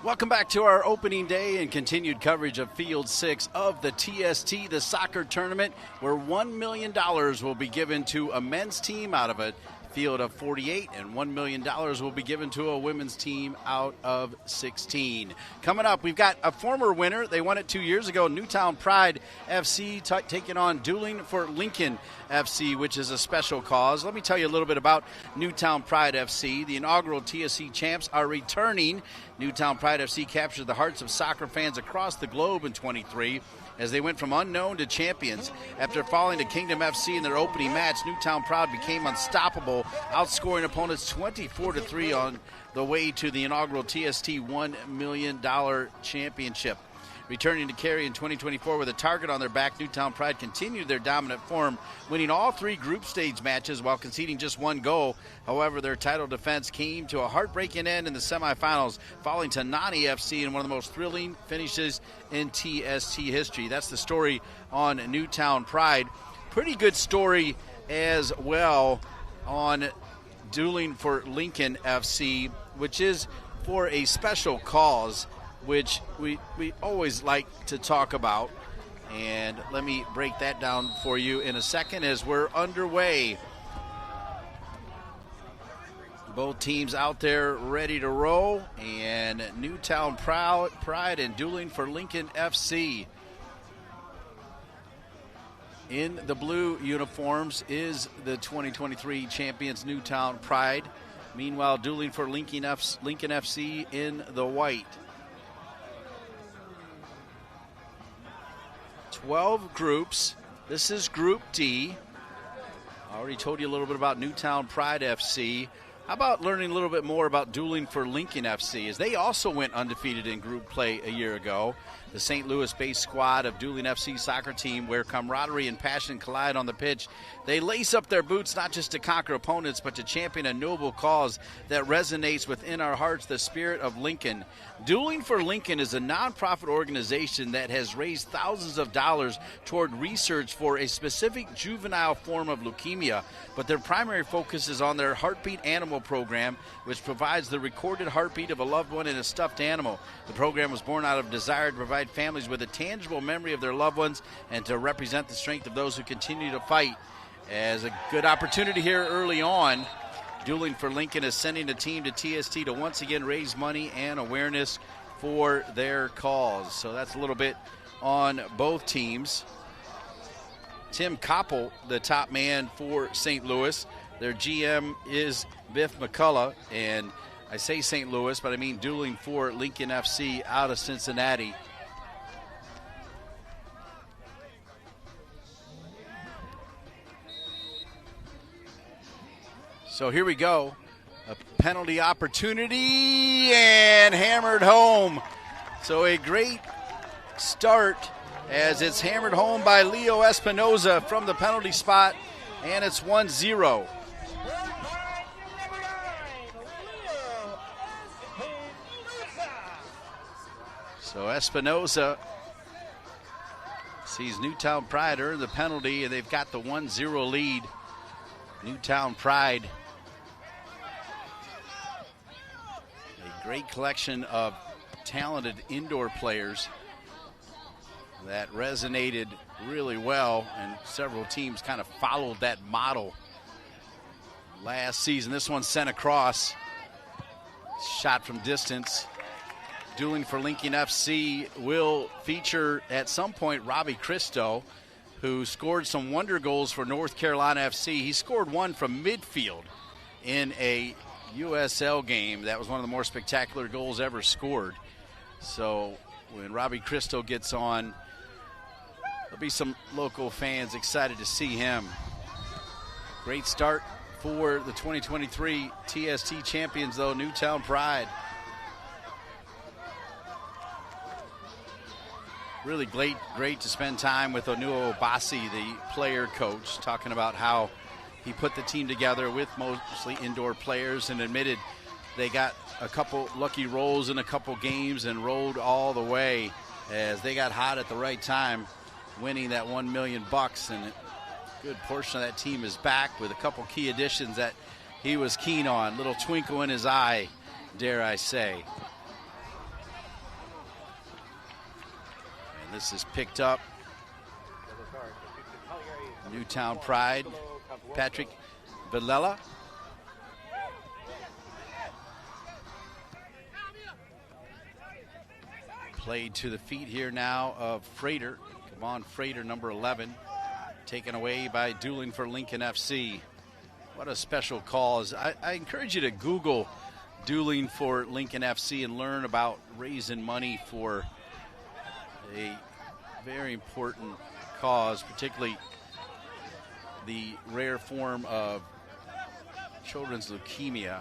Welcome back to our opening day and continued coverage of Field 6 of the TST, the soccer tournament, where $1 million will be given to a men's team out of a field of 48, and $1 million will be given to a women's team out of 16. Coming up, we've got a former winner. They won it 2 years ago, Newtown Pride FC taking on Dueling for Lincoln FC, which is a special cause. Let me tell you a little bit about Newtown Pride FC. The inaugural TSC champs are returning. Newtown Pride FC captured the hearts of soccer fans across the globe in 23 as they went from unknown to champions. After falling to Kingdom FC in their opening match, Newtown Pride became unstoppable, outscoring opponents 24-3 on the way to the inaugural TST $1 million championship. Returning to carry in 2024 with a target on their back, Newtown Pride continued their dominant form, winning all three group stage matches while conceding just one goal. However, their title defense came to a heartbreaking end in the semifinals, falling to Nani FC in one of the most thrilling finishes in TST history. That's the story on Newtown Pride. Pretty good story as well on Dueling for Lincoln FC, which is for a special cause, which we always like to talk about. And let me break that down for you in a second as we're underway. Both teams out there ready to roll, and Newtown Pride and Dueling for Lincoln FC. In the blue uniforms is the 2023 champions Newtown Pride. Meanwhile, Dueling for Lincoln FC in the white. 12 groups. This is Group D. I already told you a little bit about Newtown Pride FC. How about learning a little bit more about Dueling for Lincoln FC, as they also went undefeated in group play a year ago. The St. Louis-based squad of Dueling FC soccer team, where camaraderie and passion collide on the pitch. They lace up their boots not just to conquer opponents, but to champion a noble cause that resonates within our hearts, the spirit of Lincoln. Dueling for Lincoln is a nonprofit organization that has raised thousands of dollars toward research for a specific juvenile form of leukemia, but their primary focus is on their Heartbeat Animal program, which provides the recorded heartbeat of a loved one in a stuffed animal. The program was born out of desire to provide families with a tangible memory of their loved ones and to represent the strength of those who continue to fight. As a good opportunity here early on, Dueling for Lincoln is sending a team to TST to once again raise money and awareness for their cause. So that's a little bit on both teams. Tim Koppel, the top man for St. Louis. Their GM is Biff McCullough, and I say St. Louis, but I mean Dueling for Lincoln FC out of Cincinnati. So here we go. A penalty opportunity and hammered home. So a great start as it's hammered home by Leo Espinoza from the penalty spot, and it's 1-0. So Espinoza sees Newtown Pride earn the penalty, and they've got the 1-0 lead. Newtown Pride, a great collection of talented indoor players that resonated really well, and several teams kind of followed that model last season. This one sent across, shot from distance. Dueling for Lincoln FC will feature at some point Robbie Christo, who scored some wonder goals for North Carolina FC. He scored one from midfield in a USL game. That was one of the more spectacular goals ever scored. So when Robbie Christo gets on, there'll be some local fans excited to see him. Great start for the 2023 TST champions, though, Newtown Pride. Really great to spend time with Onuo Obasi, the player coach, talking about how he put the team together with mostly indoor players, and admitted they got a couple lucky rolls in a couple games and rolled all the way as they got hot at the right time, winning that $1 million. And a good portion of that team is back with a couple key additions that he was keen on. Little twinkle in his eye, dare I say. And this is picked up. Newtown Pride, Patrick Villela. Played to the feet here now of Frater. Come on, Frater, number 11. Taken away by Dueling for Lincoln FC. What a special cause. I encourage you to Google Dueling for Lincoln FC and learn about raising money for a very important cause, particularly the rare form of children's leukemia.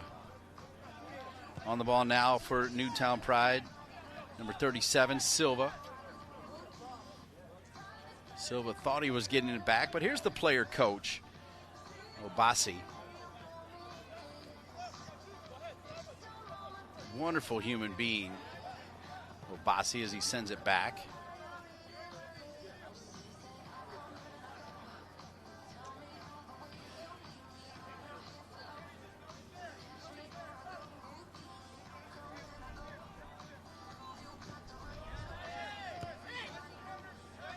On the ball now for Newtown Pride, number 37, Silva. Silva thought he was getting it back, but here's the player coach, Obasi. Wonderful human being, Obasi, as he sends it back.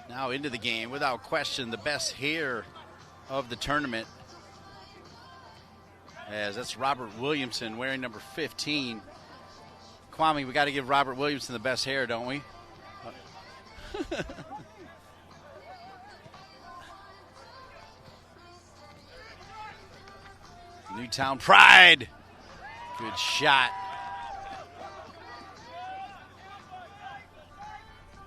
Now into the game, without question, the best hair of the tournament. As that's Robert Williamson wearing number 15. Kwame, we got to give Robert Williamson the best hair, don't we? Newtown Pride. Good shot.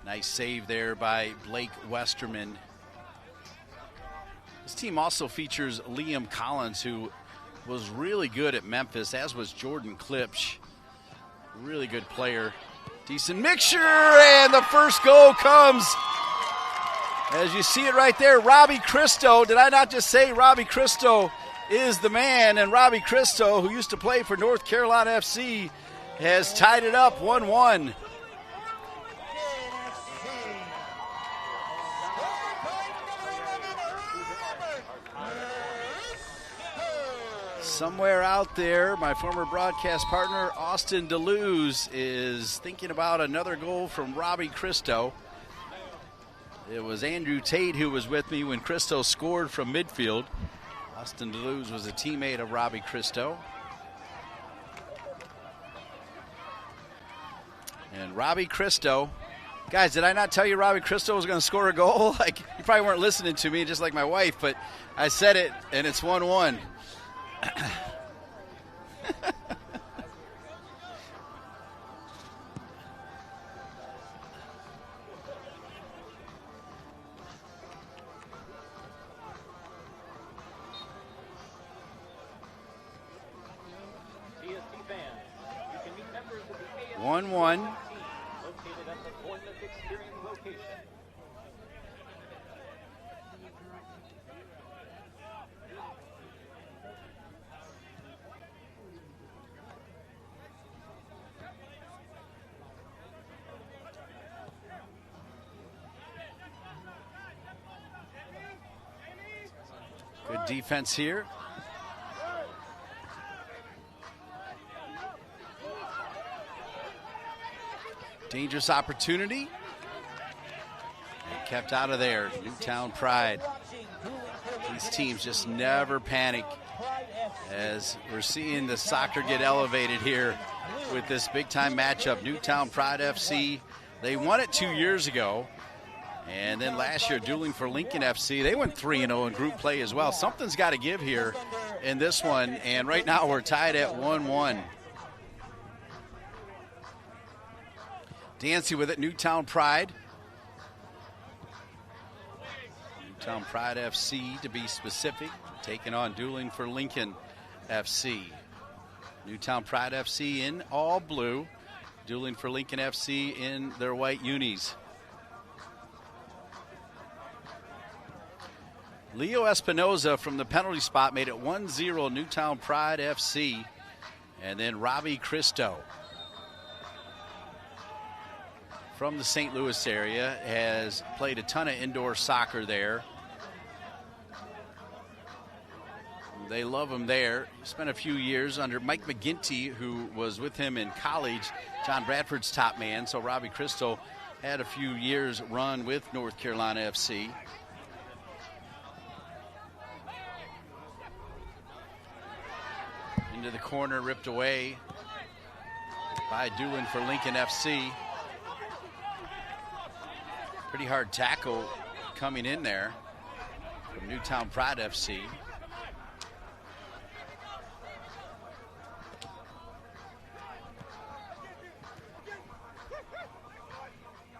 Nice save there by Blake Westerman. This team also features Liam Collins, who was really good at Memphis, as was Jordan Klipsch. Really good player. Decent mixture, and the first goal comes. As you see it right there, Robbie Christo. Did I not just say Robbie Christo is the man? And Robbie Christo, who used to play for North Carolina FC, has tied it up 1-1. Somewhere out there, my former broadcast partner, Austin DeLuz, is thinking about another goal from Robbie Christo. It was Andrew Tate who was with me when Christo scored from midfield. Austin DeLuz was a teammate of Robbie Christo. And Robbie Christo, guys, did I not tell you Robbie Christo was going to score a goal? Like, you probably weren't listening to me, just like my wife, but I said it, and it's 1-1. TST fans, you can meet members of the 1-1. located at the Bournemouth Experience location. Good defense here. Dangerous opportunity. And kept out of there. Newtown Pride. These teams just never panic, as we're seeing the soccer get elevated here with this big-time matchup. Newtown Pride FC, they won it 2 years ago. And then last year, Dueling for Lincoln FC, they went 3-0 in group play as well. Something's got to give here in this one, and right now we're tied at 1-1. Dancy with it, Newtown Pride. Newtown Pride FC, to be specific, taking on Dueling for Lincoln FC. Newtown Pride FC in all blue, Dueling for Lincoln FC in their white unis. Leo Espinoza from the penalty spot made it 1-0 Newtown Pride FC. And then Robbie Christo from the St. Louis area has played a ton of indoor soccer there. They love him there. Spent a few years under Mike McGinty, who was with him in college, John Bradford's top man. So Robbie Christo had a few years run with North Carolina FC. Into the corner, ripped away by Dueling for Lincoln FC. Pretty hard tackle coming in there from Newtown Pride FC.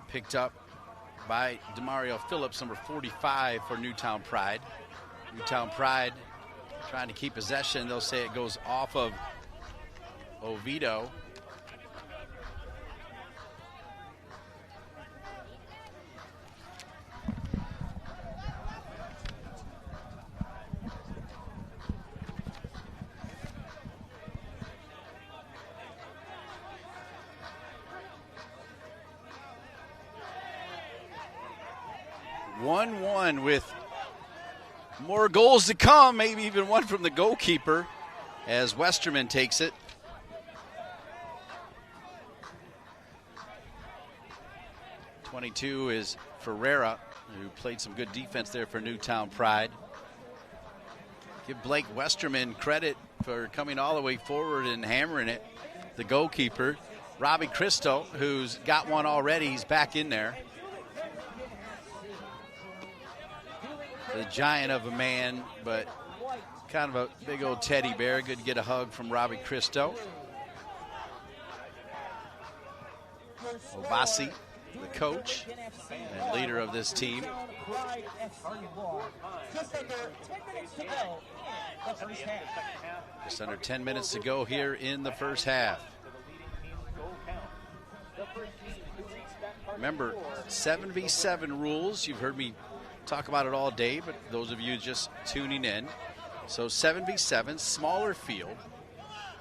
Picked up by Demario Phillips, number 45 for Newtown Pride. Newtown Pride trying to keep possession. They'll say it goes off of Oviedo. With more goals to come, maybe even one from the goalkeeper as Westerman takes it. #22 is Ferreira, who played some good defense there for Newtown Pride. Give Blake Westerman credit for coming all the way forward and hammering it. The goalkeeper, Robbie Cristo, who's got one already, he's back in there. The giant of a man, but kind of a big old teddy bear. Good to get a hug from Robbie Cristo. Obasi, the coach and leader of this team. Just under 10 minutes to go here in the first half. Remember, 7v7 rules. You've heard me talk about it all day, but those of you just tuning in. So 7v7, smaller field.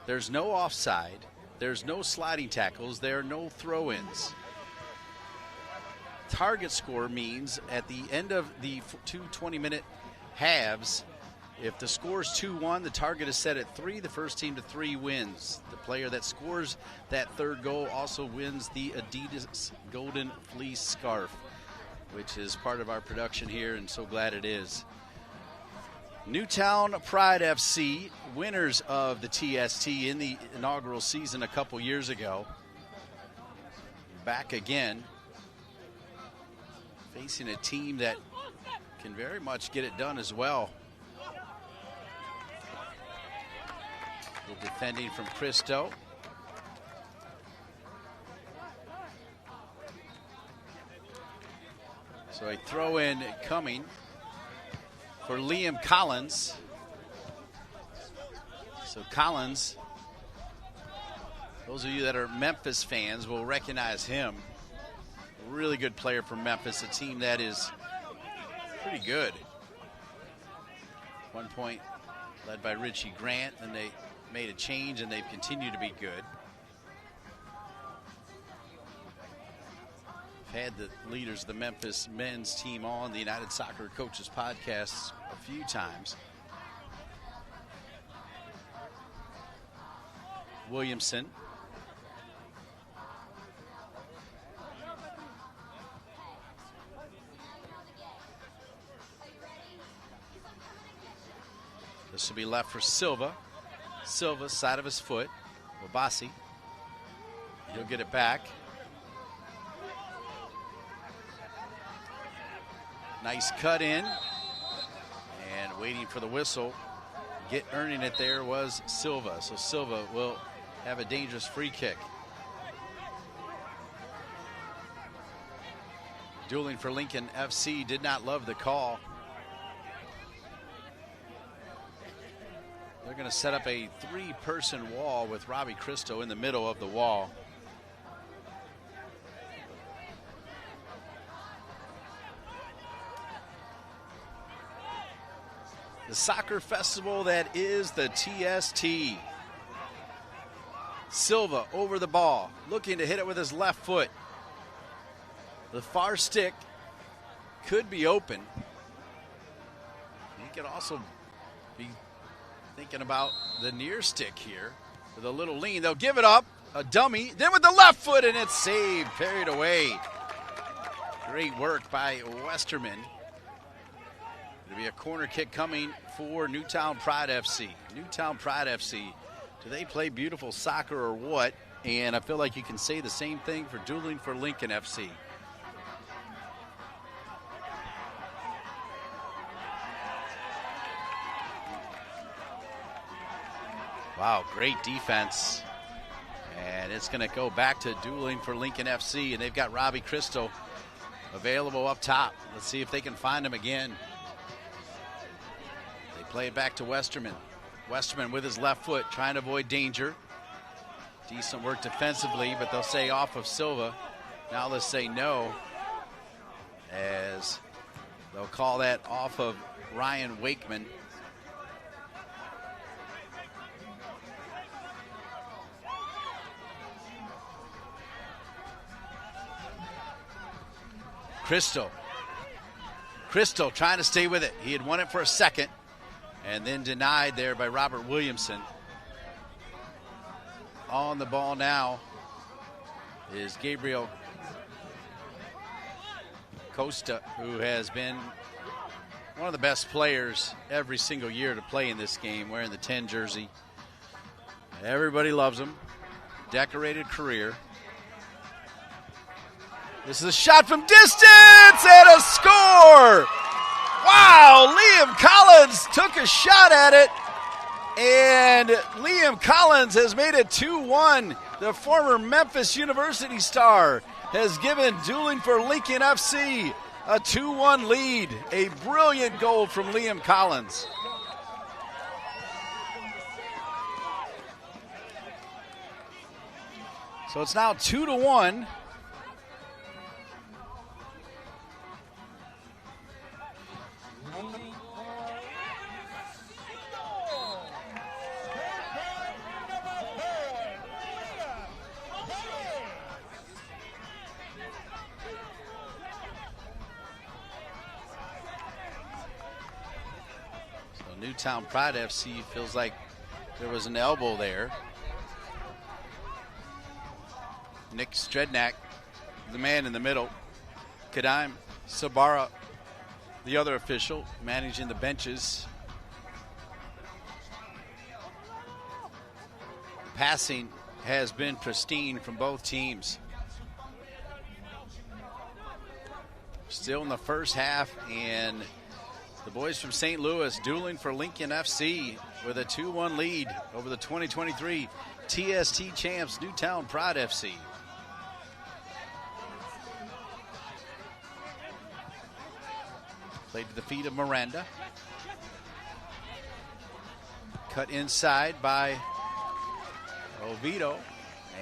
There's no offside. There's no sliding tackles. There are no throw-ins. Target score means at the end of the two 20-minute halves, if the score is 2-1, the target is set at 3. The first team to 3 wins. The player that scores that third goal also wins the Adidas Golden Fleece Scarf, which is part of our production here, and so glad it is. Newtown Pride FC, winners of the TST in the inaugural season a couple years ago. Back again, facing a team that can very much get it done as well. Good defending from Cristo. So a throw-in coming for Liam Collins. So Collins, those of you that are Memphis fans will recognize him. A really good player from Memphis, a team that is pretty good. 1 point led by Richie Grant, and they made a change and they've continued to be good. Had the leaders of the Memphis men's team on the United Soccer Coaches podcasts a few times. Williamson. This will be left for Silva. Silva, side of his foot. Obasi. He'll get it back. Nice cut in, and waiting for the whistle. Earning it there was Silva. So Silva will have a dangerous free kick. Dueling for Lincoln FC did not love the call. They're going to set up a 3-person wall with Robbie Cristo in the middle of the wall. The soccer festival that is the TST. Silva over the ball, looking to hit it with his left foot. The far stick could be open. He could also be thinking about the near stick here with a little lean. They'll give it up, a dummy, then with the left foot, and it's saved, carried away. Great work by Westerman. It'll be a corner kick coming for Newtown Pride FC. Newtown Pride FC, do they play beautiful soccer or what? And I feel like you can say the same thing for Dueling for Lincoln FC. Wow, great defense. And it's going to go back to Dueling for Lincoln FC, and they've got Robbie Cristo available up top. Let's see if they can find him again. They play it back to Westerman. Westerman with his left foot trying to avoid danger. Decent work defensively, but they'll say off of Silva. Now let's say no, as they'll call that off of Ryan Wakeman. Cristo trying to stay with it. He had won it for a second and then denied there by Robert Williamson. On the ball now is Gabriel Costa, who has been one of the best players every single year to play in this game, wearing the 10 jersey. Everybody loves him. Decorated career. This is a shot from distance and a score! Wow, Liam Collins took a shot at it, and Liam Collins has made it 2-1. The former Memphis University star has given Dueling for Lincoln FC a 2-1 lead. A brilliant goal from Liam Collins. So it's now 2-1. Newtown Pride FC feels like there was an elbow there. Nick Strednak, the man in the middle. Kadaim Sabara, the other official, managing the benches. Passing has been pristine from both teams. Still in the first half, and the boys from St. Louis dueling for Lincoln FC with a 2-1 lead over the 2023 TST champs Newtown Pride FC. Played to the feet of Miranda. Cut inside by Oviedo.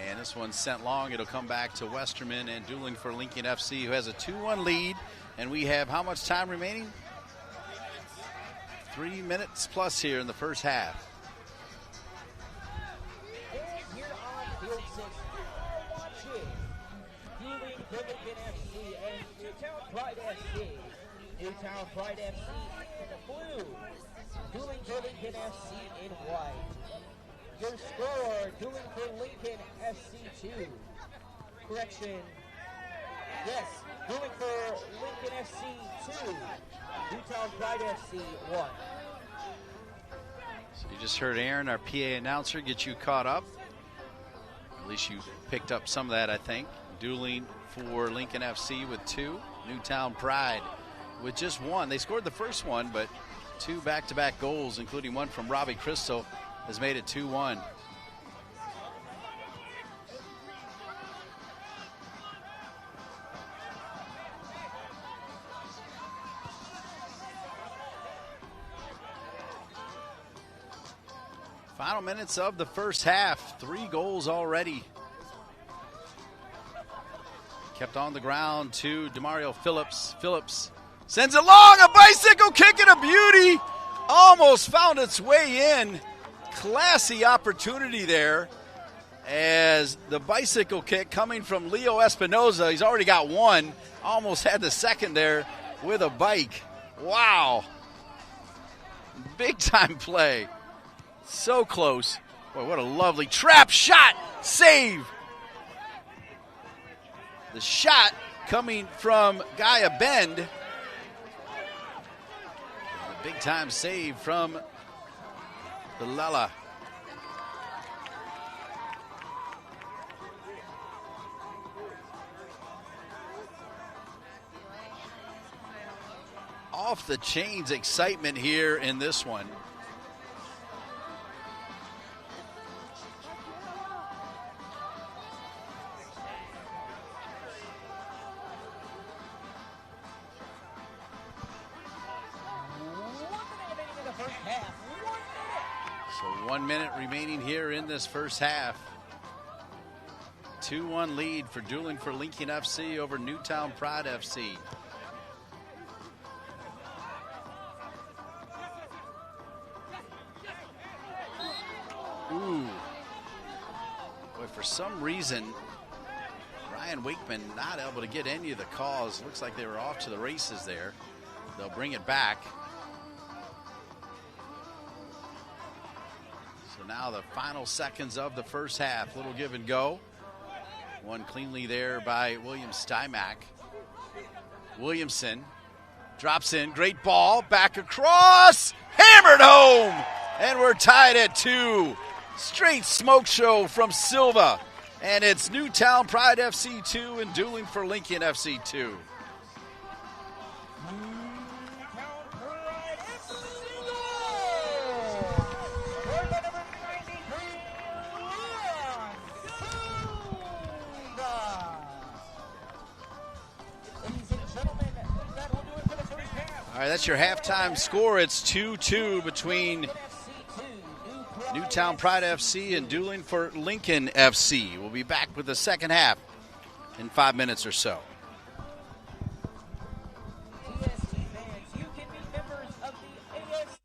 And this one's sent long. It'll come back to Westerman and Dueling for Lincoln FC, who has a 2-1 lead. And we have how much time remaining? 3 minutes plus here in the first half. And here on field 6, you're watching Dueling for Lincoln FC and Newtown Pride FC. Newtown Pride FC in blue, Dueling for Lincoln FC in white. Your score, Dueling for Lincoln FC 2. Correction. Yes, Dueling for Lincoln FC 2. Newtown Pride FC 1. So you just heard Aaron, our PA announcer, get you caught up. At least you picked up some of that, I think. Dueling for Lincoln FC with 2. Newtown Pride with just 1. They scored the first one, but 2 back-to-back goals, including one from Robbie Crystal, has made it 2-1. Final minutes of the first half. 3 goals already. Kept on the ground to DeMario Phillips. Phillips sends it long. A bicycle kick and a beauty. Almost found its way in. Classy opportunity there, as the bicycle kick coming from Leo Espinoza. He's already got one. Almost had the second there with a bike. Wow. Big time play. So close. Boy, what a lovely trap shot. Save. The shot coming from Gaia Bend. A big-time save from the Lala. Off the chains excitement here in this one. So 1 minute remaining here in this first half. 2-1 lead for Dueling for Lincoln FC over Newtown Pride FC. Ooh. Boy, for some reason, Ryan Wakeman not able to get any of the calls. Looks like they were off to the races there. They'll bring it back. So now the final seconds of the first half. Little give and go. One cleanly there by William Stymack. Williamson drops in. Great ball. Back across. Hammered home. And we're tied at 2. Straight smoke show from Silva. And it's Newtown Pride FC 2 and Dueling for Lincoln FC 2. All right, that's your halftime score. It's 2-2 between Newtown Pride FC and Dueling for Lincoln FC. We'll be back with the second half in 5 minutes or so. TST fans, you can be members of the AS.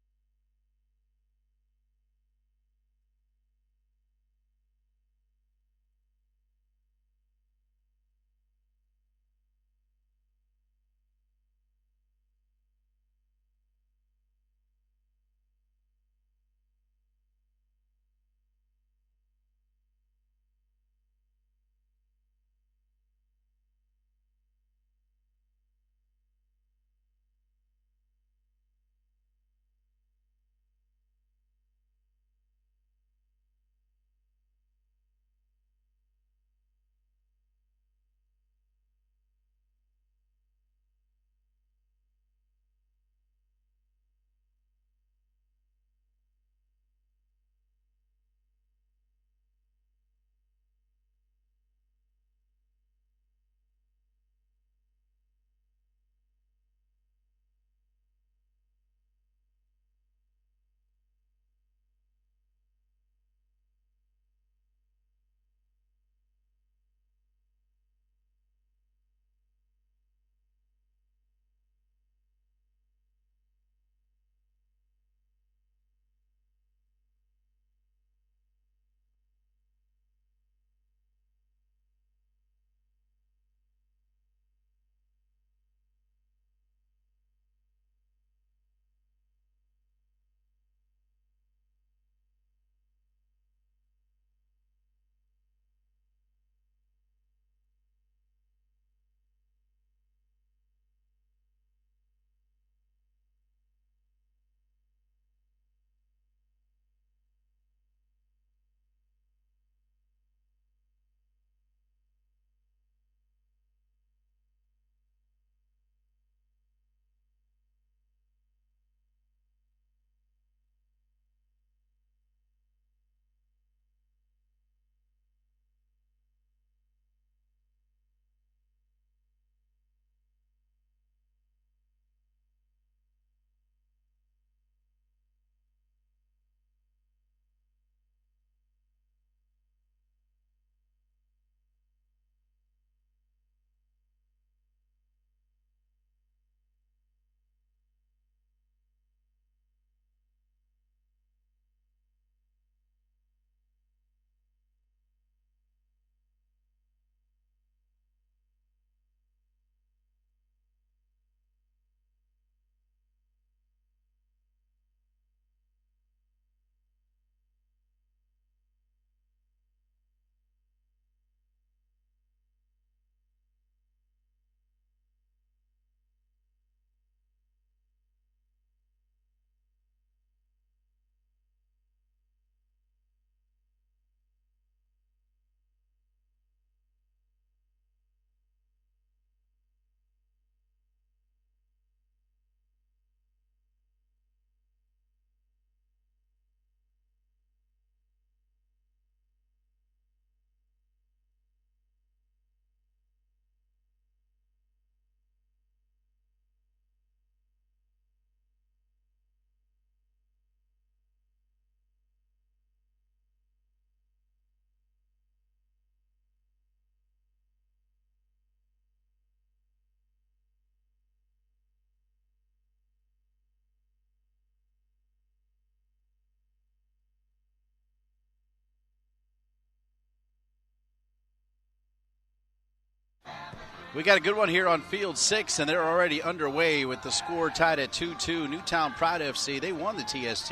We got a good one here on Field 6, and they're already underway with the score tied at 2-2. Newtown Pride FC, they won the TST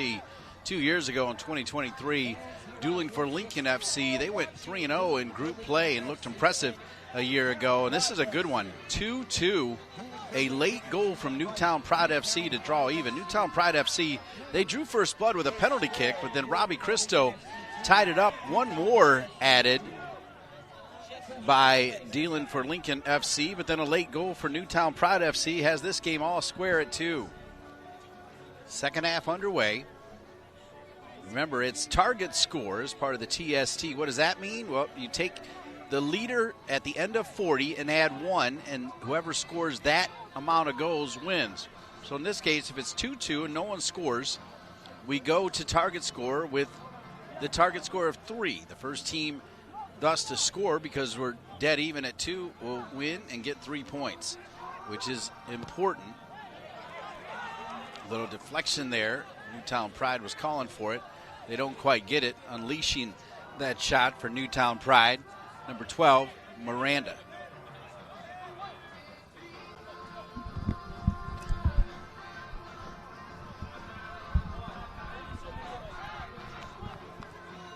2 years ago in 2023. Dueling for Lincoln FC, they went 3-0 in group play and looked impressive a year ago. And this is a good one, 2-2. A late goal from Newtown Pride FC to draw even. Newtown Pride FC, they drew first blood with a penalty kick, but then Robbie Cristo tied it up. One more added by Dealing for Lincoln FC, but then a late goal for Newtown Pride FC has this game all square at 2. Second half underway. Remember, it's target scores, part of the TST. What does that mean? Well, you take the leader at the end of 40 and add 1, and whoever scores that amount of goals wins. So in this case, if it's 2-2 and no one scores, we go to target score with the target score of 3. The first team thus to score, because we're dead even at 2, will win and get 3 points, which is important. A little deflection there. Newtown Pride was calling for it. They don't quite get it. Unleashing that shot for Newtown Pride. Number 12, Miranda.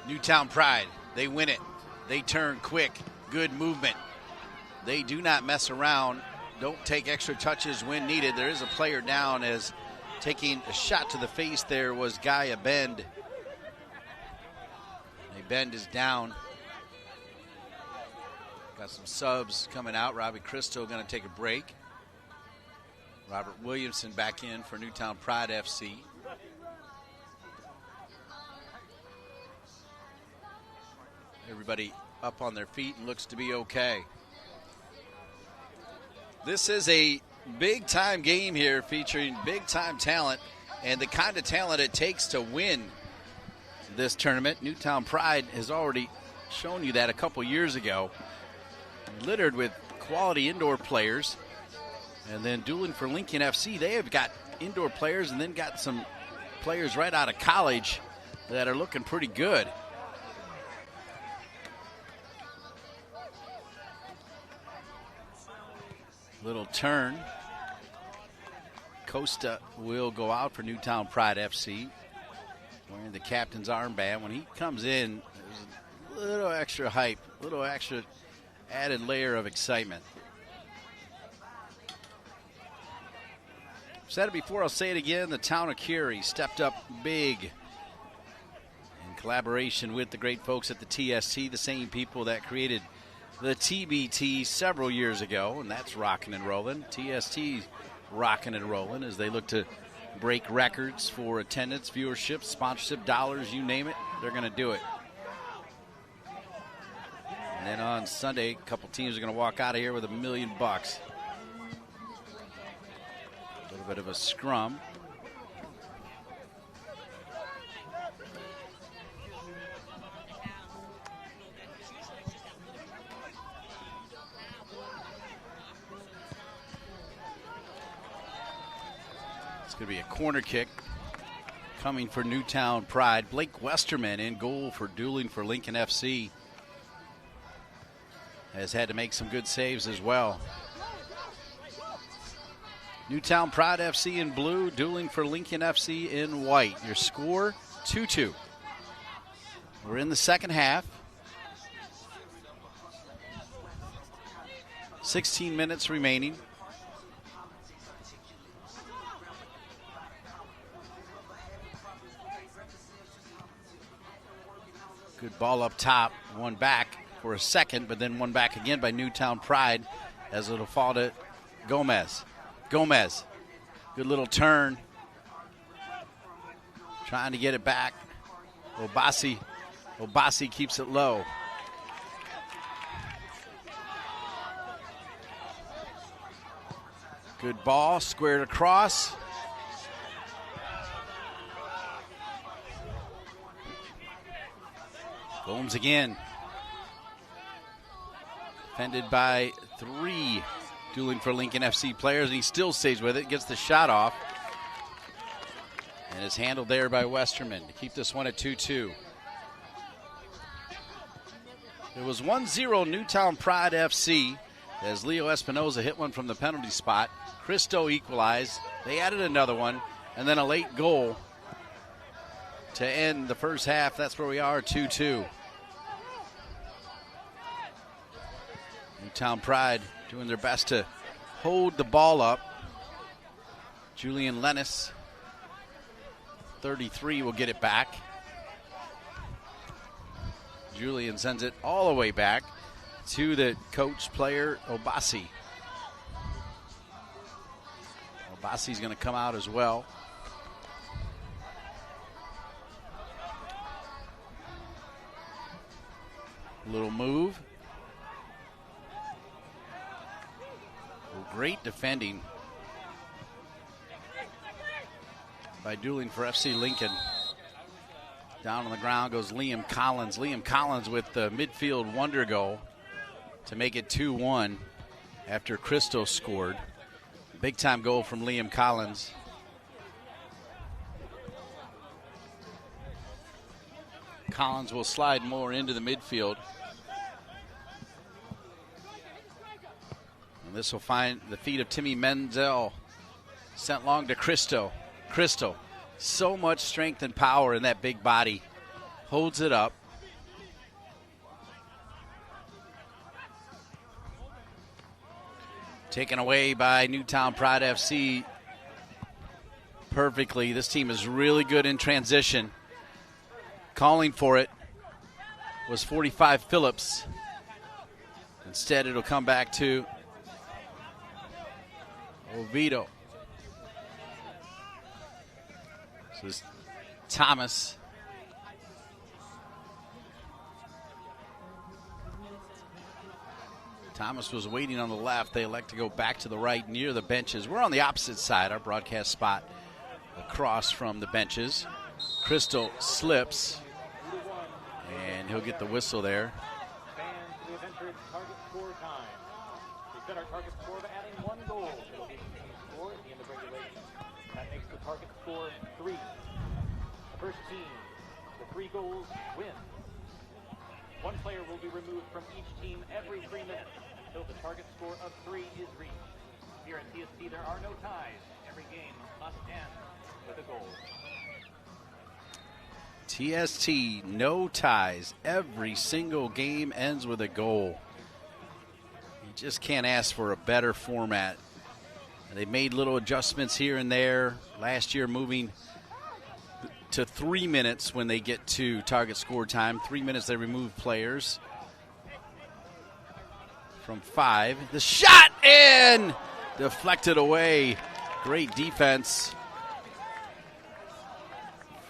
Newtown Pride, they win it. They turn quick, good movement. They do not mess around, don't take extra touches when needed. There is a player down, as taking a shot to the face there was Gaia Bend. Bend is down. Got some subs coming out. Robbie Cristo going to take a break. Robert Williamson back in for Newtown Pride FC. Everybody up on their feet and looks to be okay. This is a big-time game here featuring big-time talent and the kind of talent it takes to win this tournament. Newtown Pride has already shown you that a couple years ago. Littered with quality indoor players. And then Dueling for Lincoln FC, they have got indoor players and then got some players right out of college that are looking pretty good. Little turn. Costa will go out for Newtown Pride FC, wearing the captain's armband. When he comes in, there's a little extra hype, a little extra added layer of excitement. Said it before, I'll say it again. The town of Curie stepped up big in collaboration with the great folks at the TST, the same people that created the TBT several years ago, and that's rocking and rolling. TST rocking and rolling as they look to break records for attendance, viewership, sponsorship, dollars, you name it, they're going to do it. And then on Sunday, a couple teams are going to walk out of here with $1 million. A little bit of a scrum. It's going to be a corner kick coming for Newtown Pride. Blake Westerman in goal for Dueling for Lincoln FC. Has had to make some good saves as well. Newtown Pride FC in blue, Dueling for Lincoln FC in white. Your score, 2-2. We're in the second half. 16 minutes remaining. Good ball up top, one back for a second, but then one back again by Newtown Pride as it'll fall to Gomez. Gomez, good little turn. Trying to get it back. Obasi keeps it low. Good ball, squared across. Gomes again. Defended by 3 Dueling for Lincoln FC players, and he still stays with it, gets the shot off. And is handled there by Westerman to keep this one at 2-2. It was 1-0 Newtown Pride FC as Leo Espinoza hit one from the penalty spot. Cristo equalized. They added another one, and then a late goal to end the first half. That's where we are, 2-2. Newtown Pride doing their best to hold the ball up. Julian Lennis, 33, will get it back. Julian sends it all the way back to the coach player, Obasi. Obasi's going to come out as well. Little move. Great defending by Dueling for FC Lincoln. Down on the ground goes Liam Collins. Liam Collins with the midfield wonder goal to make it 2-1 after Cristo scored. Big time goal from Liam Collins. Collins will slide more into the midfield. And this will find the feet of Timmy Menzel. Sent long to Cristo. Cristo, so much strength and power in that big body. Holds it up. Taken away by Newtown Pride FC perfectly. This team is really good in transition. Calling for it was 45 Phillips. Instead, it'll come back to Oviedo. This is Thomas. Thomas was waiting on the left. They elect to go back to the right near the benches. We're on the opposite side, our broadcast spot across from the benches. Crystal slips, and he'll get the whistle there. Fans, we have entered target score time. We set our target score by adding one goal to the leading team's score at the end of regulation. That makes the target score 3. The first team, the 3 goals, win. One player will be removed from each team every 3 minutes until the target score of 3 is reached. Here at TST, there are no ties. Every game must end with a goal. TST, no ties. Every single game ends with a goal. You just can't ask for a better format. They made little adjustments here and there. Last year moving to 3 minutes when they get to target score time. 3 minutes they remove players from 5. The shot in! Deflected away. Great defense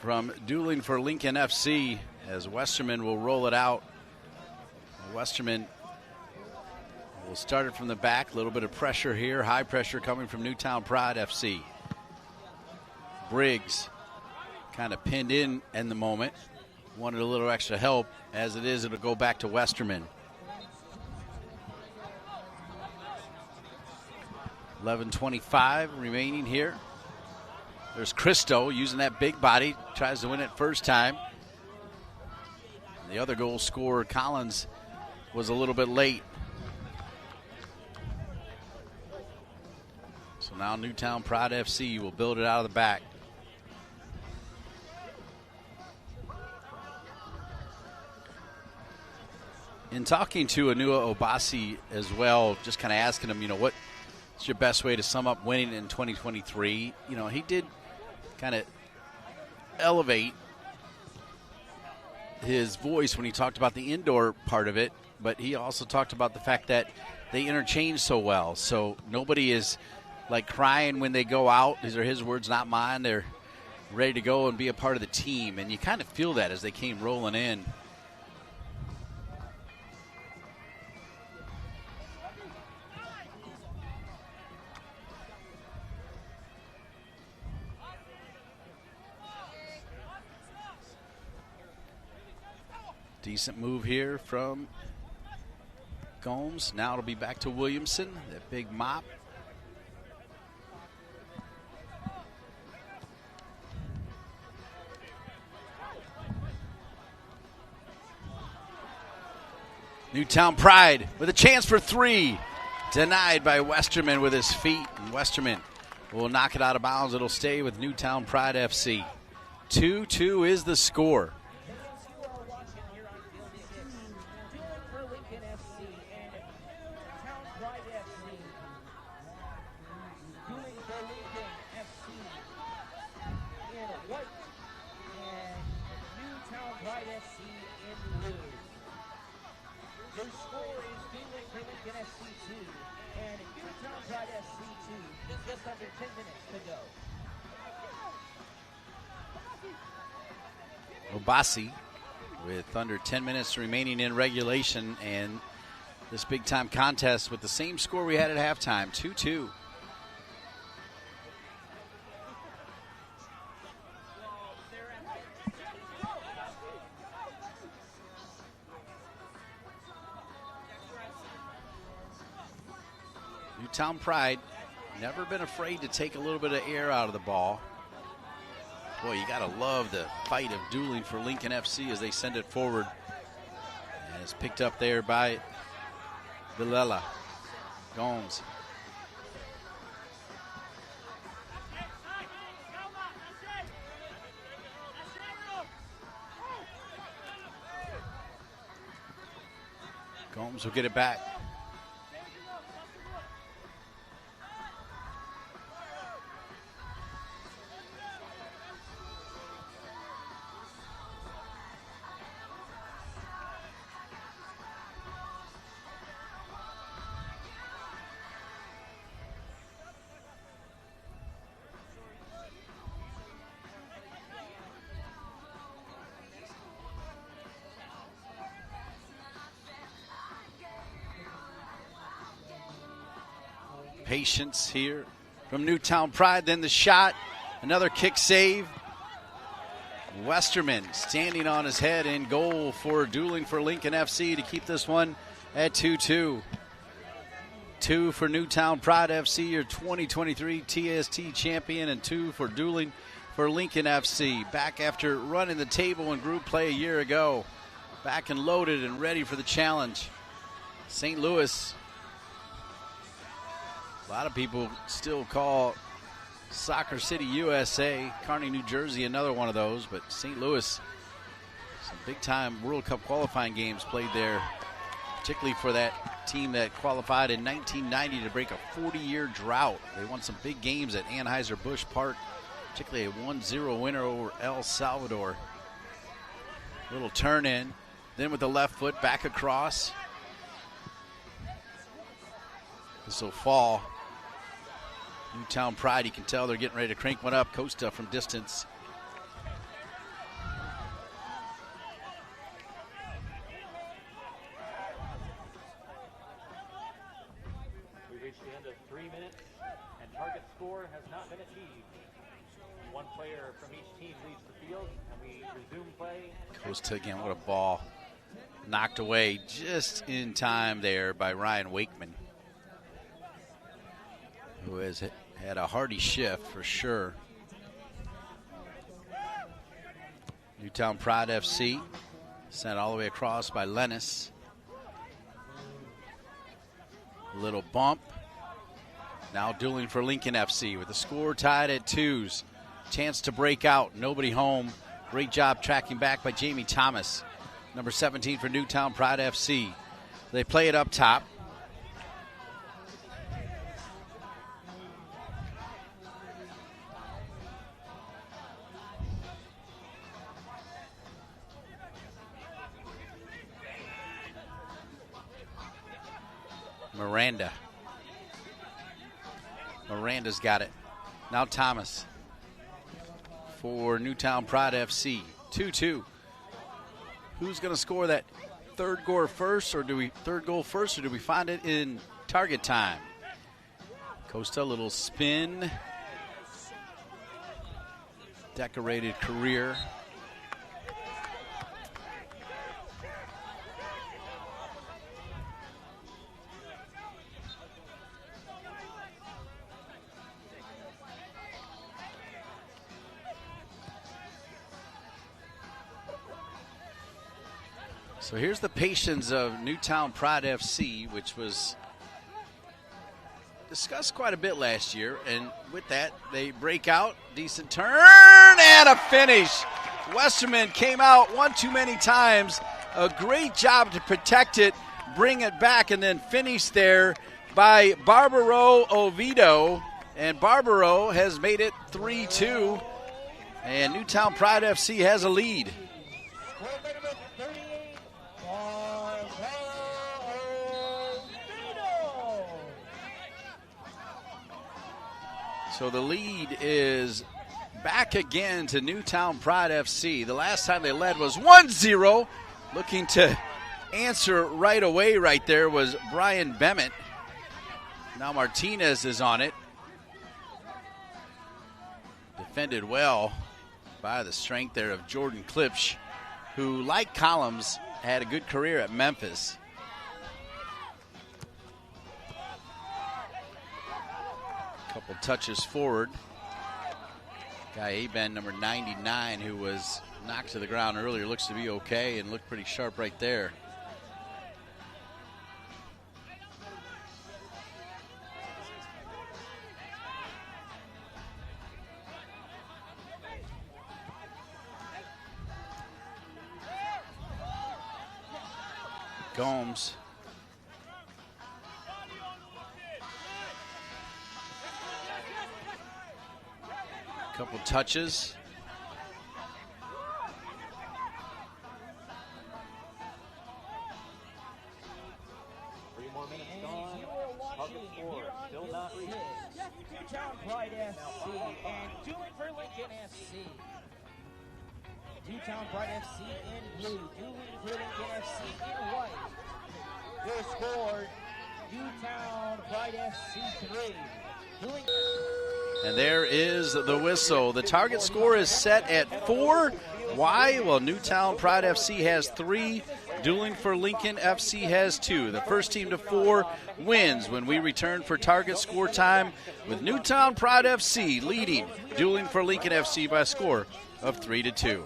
from Dueling for Lincoln FC as Westerman will roll it out. Westerman will start it from the back. A little bit of pressure here. High pressure coming from Newtown Pride FC. Briggs kind of pinned in the moment. Wanted a little extra help. As it is, it'll go back to Westerman. 11:25 remaining here. There's Cristo using that big body. Tries to win it first time. The other goal scorer, Collins, was a little bit late. So now Newtown Pride FC will build it out of the back. In talking to Anua Obasi as well, just kind of asking him, what's your best way to sum up winning in 2023? He did kind of elevate his voice when he talked about the indoor part of it, but he also talked about the fact that they interchange so well. So nobody is like crying when they go out. These are his words, not mine. They're ready to go and be a part of the team, and you kind of feel that as they came rolling in. Decent move here from Gomes. Now it'll be back to Williamson. That big mop. Newtown Pride with a chance for 3. Denied by Westerman with his feet. And Westerman will knock it out of bounds. It'll stay with Newtown Pride FC. 2-2 is the score. You are watching here on Field 6. Dueling for Lincoln FC and Newtown Pride FC. Dueling for Lincoln FC in white and Newtown Pride FC in blue. The score is Dueling for Lincoln FC 2 and Newtown Pride FC 2. Just under 10 minutes to go. Obasi with under 10 minutes remaining in regulation, and this big-time contest with the same score we had at halftime, 2-2. Newtown Pride, never been afraid to take a little bit of air out of the ball. Boy, you got to love the fight of Dueling for Lincoln FC as they send it forward. And it's picked up there by Villela. Gomes. Gomes will get it back. Patience here from Newtown Pride. Then the shot, another kick save. Westerman standing on his head in goal for Dueling for Lincoln FC to keep this one at 2-2. 2 for Newtown Pride FC, your 2023 TST champion, and 2 for Dueling for Lincoln FC. Back after running the table in group play a year ago. Back and loaded and ready for the challenge. St. Louis. A lot of people still call Soccer City, USA, Kearney, New Jersey, another one of those. But St. Louis, some big-time World Cup qualifying games played there, particularly for that team that qualified in 1990 to break a 40-year drought. They won some big games at Anheuser-Busch Park, particularly a 1-0 winner over El Salvador. Little turn in, then with the left foot back across. This will fall. Newtown Pride, you can tell they're getting ready to crank one up. Costa from distance. We reached the end of 3 minutes, and target score has not been achieved. One player from each team leaves the field, and we resume play. Costa again, what a ball. Knocked away just in time there by Ryan Wakeman, who has had a hearty shift for sure. Newtown Pride FC sent all the way across by Lennis. A little bump. Now Dueling for Lincoln FC with the score tied at 2s. Chance to break out. Nobody home. Great job tracking back by Jamie Thomas. Number 17 for Newtown Pride FC. They play it up top. Miranda's got it. Now Thomas for Newtown Pride FC. 2-2. Who's going to score that third goal first, or do we find it in target time? Costa, little spin. Decorated career. So here's the patience of Newtown Pride FC, which was discussed quite a bit last year, and with that, they break out, decent turn, and a finish. Westerman came out one too many times. A great job to protect it, bring it back, and then finish there by Barbaro Oviedo. And Barbaro has made it 3-2, and Newtown Pride FC has a lead. So the lead is back again to Newtown Pride FC. The last time they led was 1-0. Looking to answer right away right there was Brian Bemmett. Now Martinez is on it. Defended well by the strength there of Jordan Klipsch, who, like Collins, had a good career at Memphis. Couple touches forward. Guy Aben, number 99, who was knocked to the ground earlier, looks to be okay and looked pretty sharp right there. Gomes. Couple touches. Three more minutes gone. Target score still not reached. Newtown Pride FC and Dueling for Lincoln FC. Newtown Pride FC in blue, Dueling for Lincoln FC in white. Your score, Newtown Pride FC 3. Dueling. And there is the whistle. The target score is set at 4. Why? Well, Newtown Pride FC has 3. Dueling for Lincoln FC has 2. The first team to 4 wins when we return for target score time, with Newtown Pride FC leading Dueling for Lincoln FC by a score of 3-2.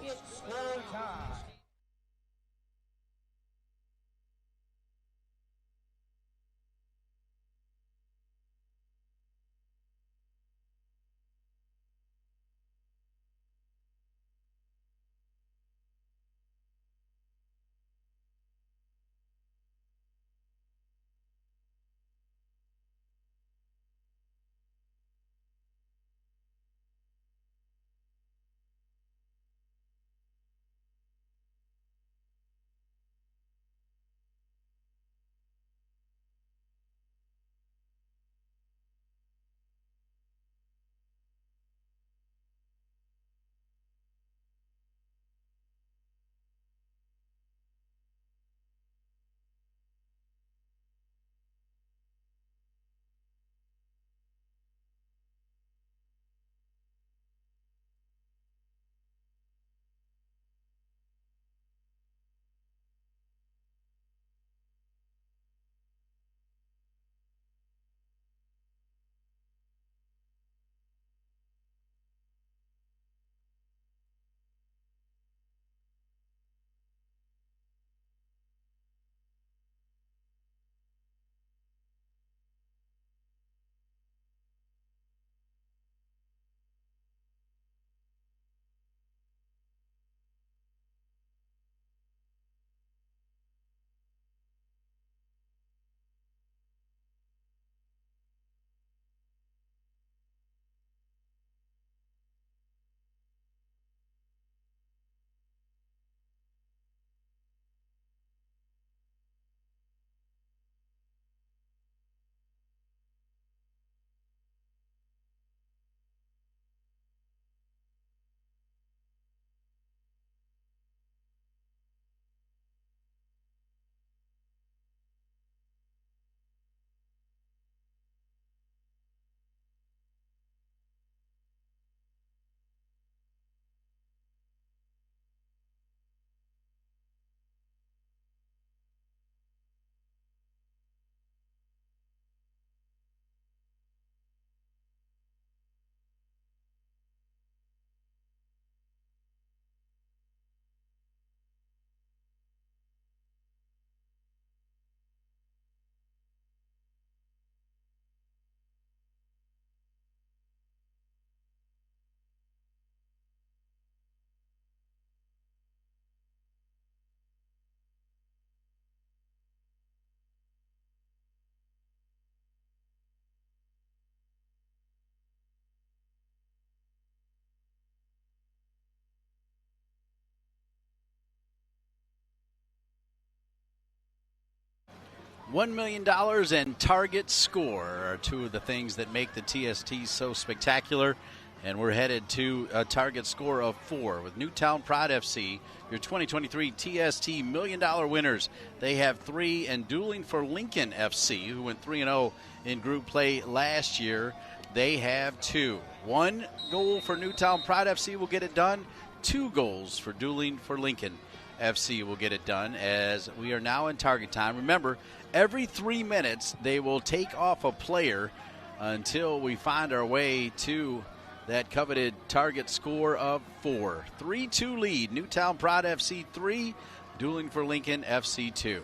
$1 million and target score are two of the things that make the TST so spectacular. And we're headed to a target score of 4 with Newtown Pride FC, your 2023 TST $1 million winners. They have 3, and Dueling for Lincoln FC, who went 3-0 in group play last year, they have 2. 1 goal for Newtown Pride FC will get it done. 2 goals for Dueling for Lincoln FC will get it done, as we are now in target time. Remember, every 3 minutes they will take off a player until we find our way to that coveted target score of 4. 3-2 lead. Newtown Pride FC 3, Dueling for Lincoln FC 2.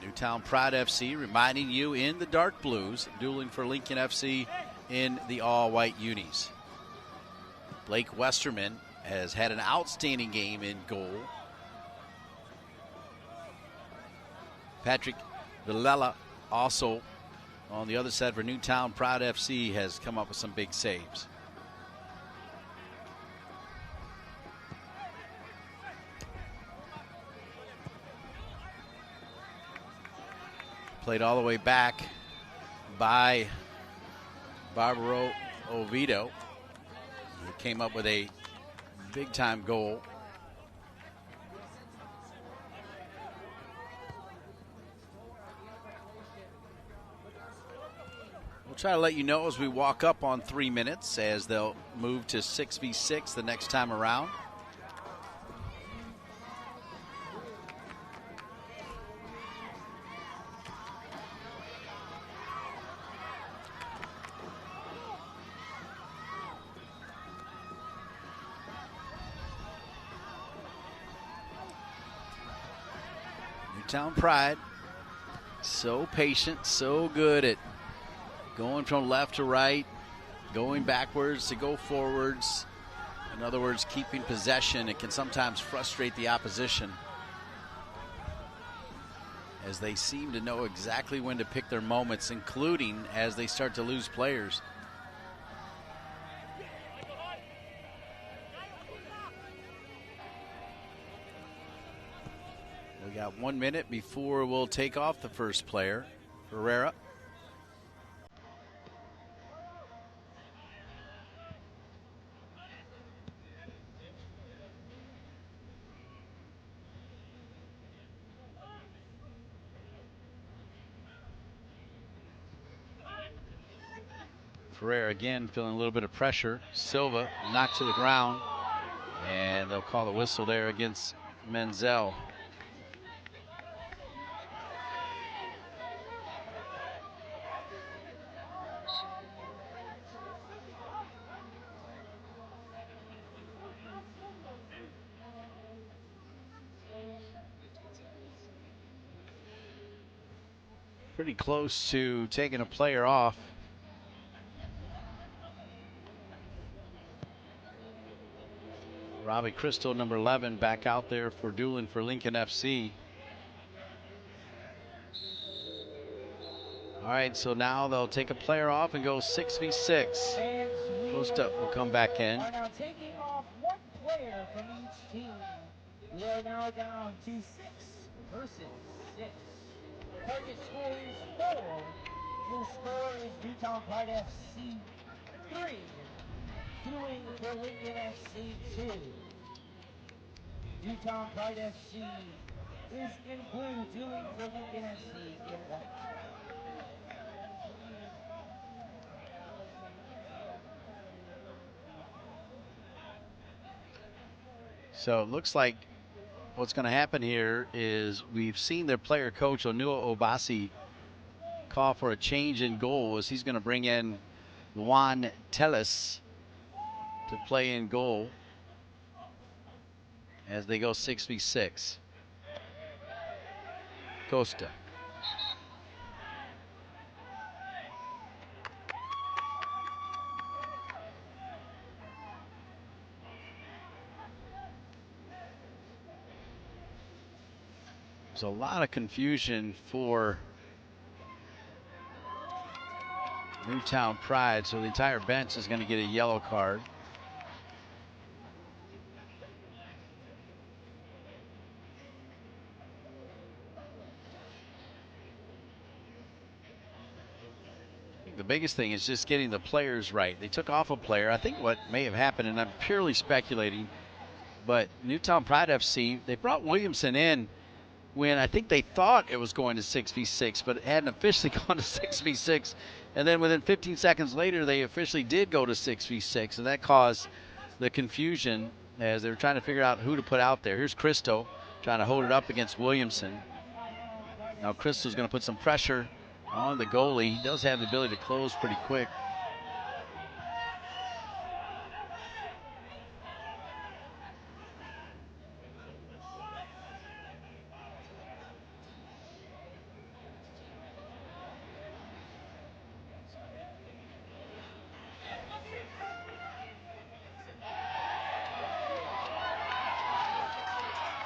Newtown Pride FC reminding you in the dark blues, Dueling for Lincoln FC in the all-white unis. Blake Westerman has had an outstanding game in goal. Patrick Villela also on the other side for Newtown Pride FC has come up with some big saves. Played all the way back by Barbaro Oviedo, who came up with a big-time goal. We'll try to let you know as we walk up on 3 minutes, as they'll move to 6v6 the next time around. Newtown Pride, so patient, so good at going from left to right, going backwards to go forwards. In other words, keeping possession. It can sometimes frustrate the opposition, as they seem to know exactly when to pick their moments, including as they start to lose players. We got 1 minute before we'll take off the first player, Herrera. Ferrer again feeling a little bit of pressure. Silva knocked to the ground, and they'll call the whistle there against Menzel. Pretty close to taking a player off. Robbie Crystal, number 11, back out there for Dueling for Lincoln FC. All right, so now they'll take a player off and go 6v6. Costa will come back in. Are now taking off 1 player from each team. We are now down to 6 versus 6. Target score is 4. Your score is Newtown Pride FC 3. Dueling for Lincoln FC 2. Newtown Pride FC is in blue. Dueling for Lincoln FC in white. So it looks like what's going to happen here is we've seen their player coach, Onua Obasi, call for a change in goal, as he's going to bring in Juan Telles to play in goal as they go 6v6. Costa. There's a lot of confusion for Newtown Pride, so the entire bench is going to get a yellow card. the biggest thing is just getting the players right. They took off a player. I think what may have happened, and I'm purely speculating, but Newtown Pride FC, they brought Williamson in when I think they thought it was going to 6v6, but it hadn't officially gone to 6v6. And then within 15 seconds later, they officially did go to 6v6, and that caused the confusion as they were trying to figure out who to put out there. Here's Cristo trying to hold it up against Williamson. Now Cristo's going to put some pressure on the goalie. He does have the ability to close pretty quick.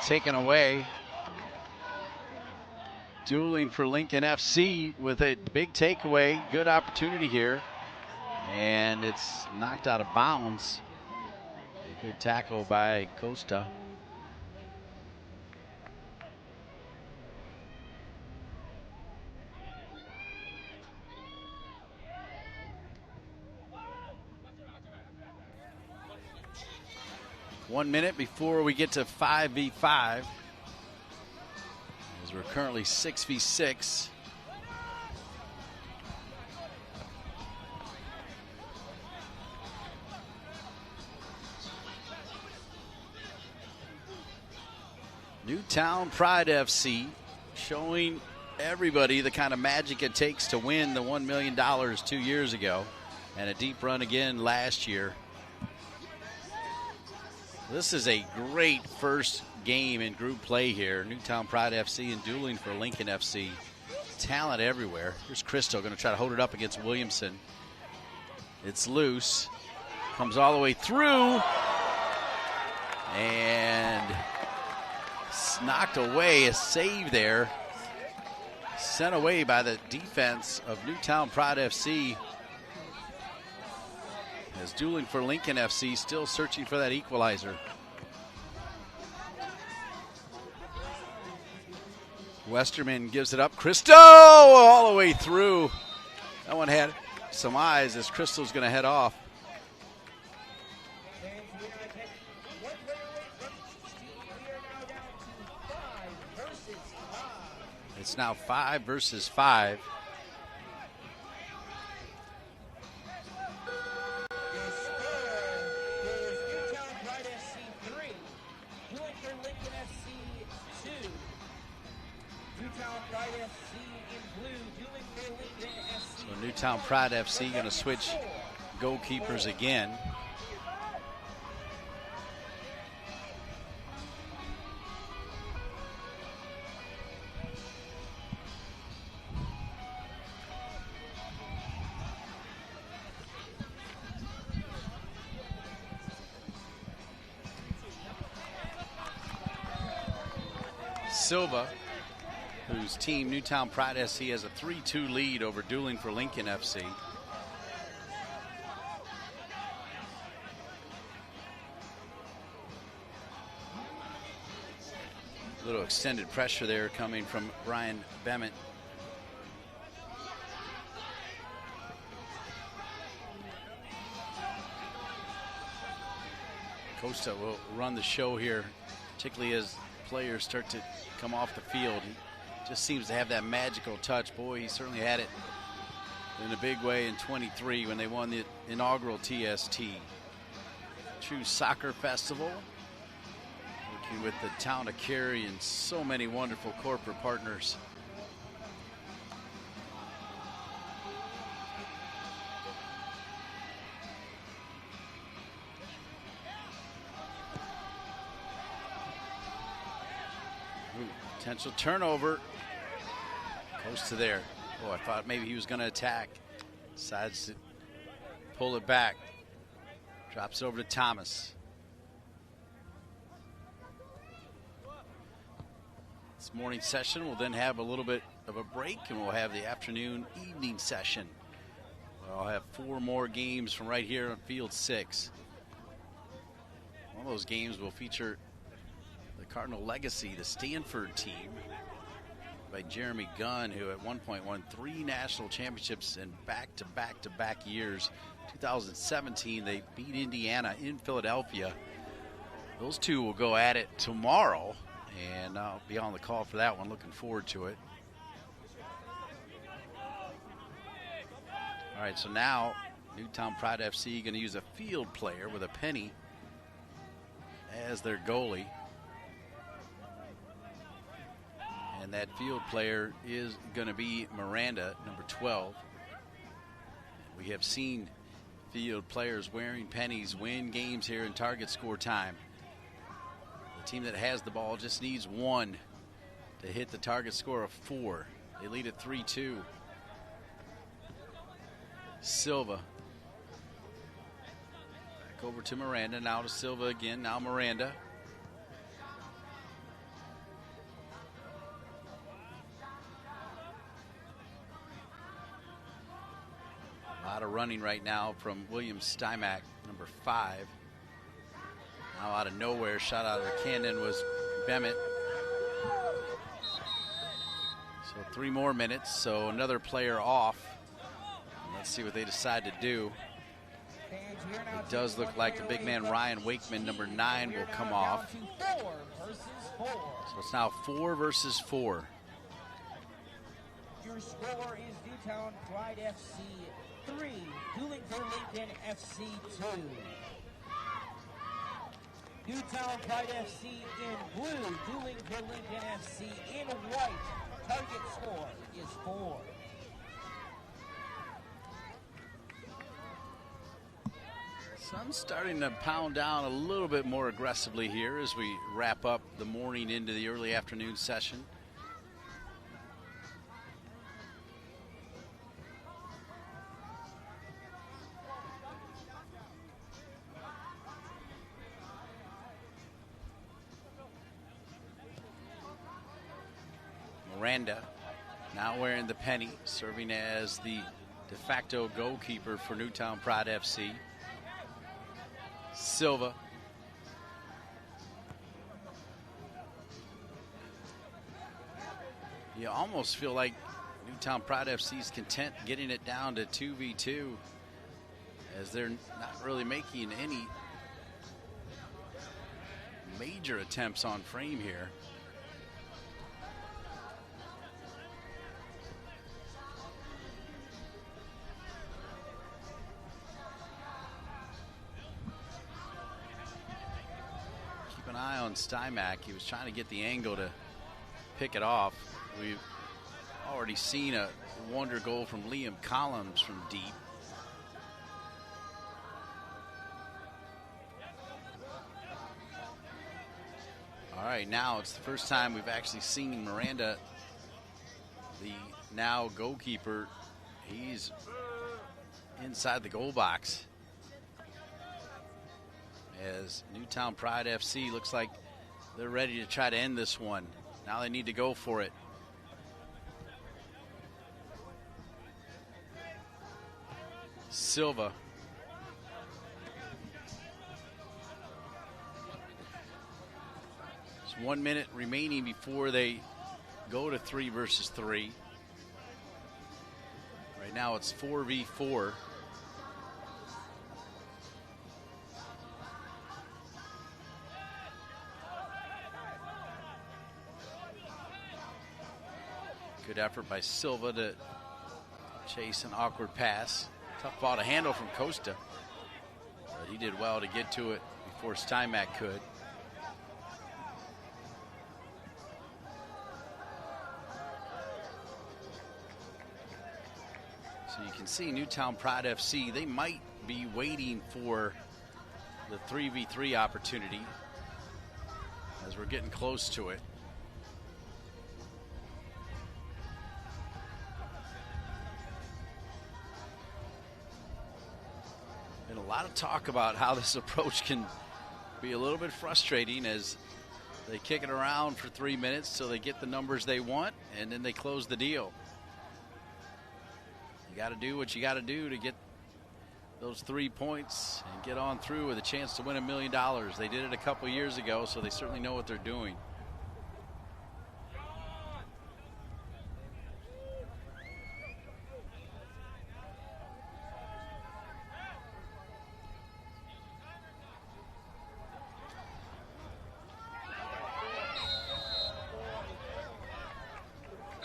Taken away. Dueling for Lincoln FC with a big takeaway. Good opportunity here. And it's knocked out of bounds. A good tackle by Costa. One minute before we get to 5v5. As we're currently 6v6. Newtown Pride FC showing everybody the kind of magic it takes to win the $1 million 2 years ago, and a deep run again last year. This is a great first game in group play here. Newtown Pride FC and Dueling for Lincoln FC. Talent everywhere. Here's Cristo going to try to hold it up against Williamson. It's loose. Comes all the way through. And knocked away. A save there. Sent away by the defense of Newtown Pride FC. As Dueling for Lincoln FC still searching for that equalizer. Westerman gives it up. Cristo all the way through. That one had some eyes as Cristo's going to head off. It's now 5 versus 5. So Newtown Pride FC going to switch goalkeepers again. Silva, whose team Newtown Pride SC has a 3-2 lead over Dueling for Lincoln FC. A little extended pressure there coming from Brian Bement. Costa will run the show here, particularly as players start to come off the field. He just seems to have that magical touch. Boy, he certainly had it in a big way in 23 when they won the inaugural TST. True Soccer Festival, working with the town of Cary and so many wonderful corporate partners. Potential turnover. Goes to there. Oh, I thought maybe he was going to attack. Decides to pull it back. Drops over to Thomas. This morning session will then have a little bit of a break, and we'll have the afternoon evening session. I'll have 4 more games from right here on Field 6. One of those games will feature the Cardinal Legacy, the Stanford team. by Jeremy Gunn, who at one point won 3 national championships in back-to-back years. 2017, they beat Indiana in Philadelphia. Those two will go at it tomorrow, and I'll be on the call for that one. Looking forward to it. All right, so now Newtown Pride FC going to use a field player with a penny as their goalie. And that field player is going to be Miranda, number 12. We have seen field players wearing pennies win games here in target score time. The team that has the ball just needs 1 to hit the target score of 4. They lead at 3-2. Silva. Back over to Miranda. Now to Silva again. Now Miranda. A lot of running right now from William Stymack, number 5. Now out of nowhere, shot out of the cannon was Bemet. So 3 more minutes, so another player off. Let's see what they decide to do. It does look like the big man Ryan Wakeman, number 9, will come off. So it's now 4 versus 4. Your score is Newtown Pride FC 3, Dueling Lincoln FC 2. Newtown Pride FC in blue, Dueling Lincoln FC in white. Target score is 4. Sun's starting to pound down a little bit more aggressively here as we wrap up the morning into the early afternoon session. Miranda now wearing the penny, serving as the de facto goalkeeper for Newtown Pride FC. Silva. You almost feel like Newtown Pride FC is content getting it down to 2v2 as they're not really making any major attempts on frame here. Eye on Stymack. He was trying to get the angle to pick it off. We've already seen a wonder goal from Liam Collins from deep. All right, now it's the first time we've actually seen Miranda, the now goalkeeper. He's inside the goal box. As Newtown Pride FC looks like they're ready to try to end this one. Now they need to go for it. Silva. There's 1 minute remaining before they go to 3 versus 3. Right now it's 4v4. Good effort by Silva to chase an awkward pass. Tough ball to handle from Costa, but he did well to get to it before Stymack could. So you can see Newtown Pride FC, they might be waiting for the 3v3 opportunity as we're getting close to it. Been a lot of talk about how this approach can be a little bit frustrating as they kick it around for 3 minutes till they get the numbers they want, and then they close the deal. You got to do what you got to do to get those 3 points and get on through with a chance to win $1 million. They did it a couple years ago, so they certainly know what they're doing.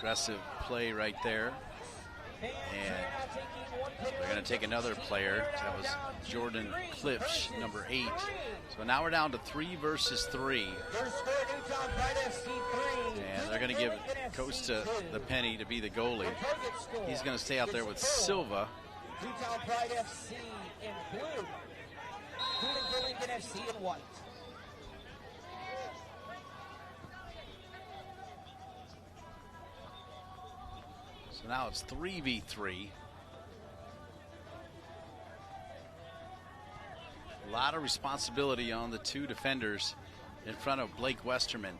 Aggressive play right there. And they're going to take another player. That was Jordan Klipsch, number 8. So now we're down to 3 versus 3. And they're going to give Costa the penny to be the goalie. He's going to stay out there with Silva. Newtown Pride FC in blue. Dueling FC in white. So now it's 3v3. A lot of responsibility on the 2 defenders in front of Blake Westerman.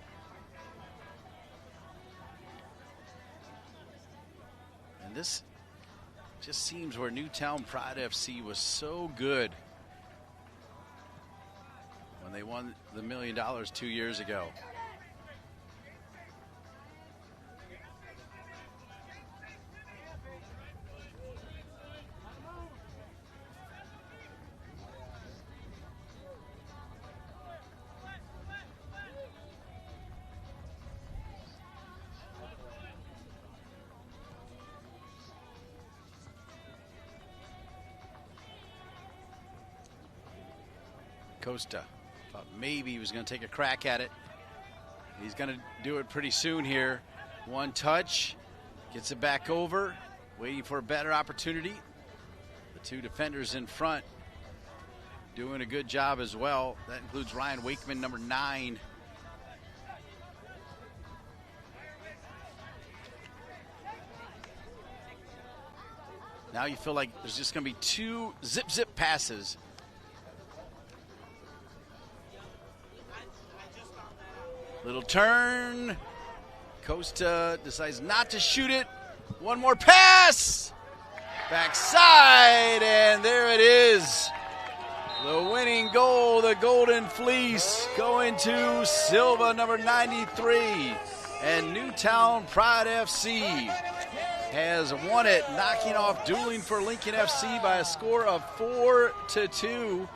And this just seems where Newtown Pride FC was so good when they won the $1 million 2 years ago. Costa thought maybe he was going to take a crack at it. He's going to do it pretty soon here. One touch, gets it back over, waiting for a better opportunity. The 2 defenders in front doing a good job as well. That includes Ryan Wakeman, number 9. Now you feel like there's just going to be 2 zip passes. Little turn. Costa decides not to shoot it. One more pass. Backside, and there it is. The winning goal, the Golden Fleece, going to Silva, number 93. And Newtown Pride FC has won it, knocking off Dueling for Lincoln FC by a score of 4-2.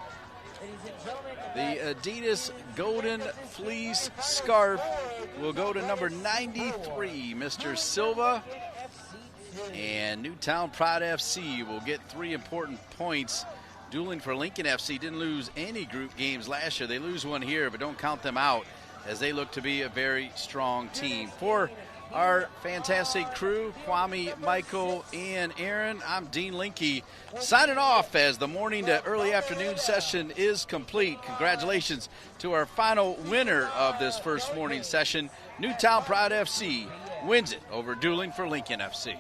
The Adidas Golden Fleece scarf will go to number 93, Mr. Silva. And Newtown Pride FC will get 3 important points. Dueling for Lincoln FC didn't lose any group games last year. They lose one here, but don't count them out as they look to be a very strong team. For our fantastic crew, Kwame, Michael, and Aaron, I'm Dean Linke, signing off as the morning to early afternoon session is complete. Congratulations to our final winner of this first morning session. Newtown Pride FC wins it over Dueling for Lincoln FC.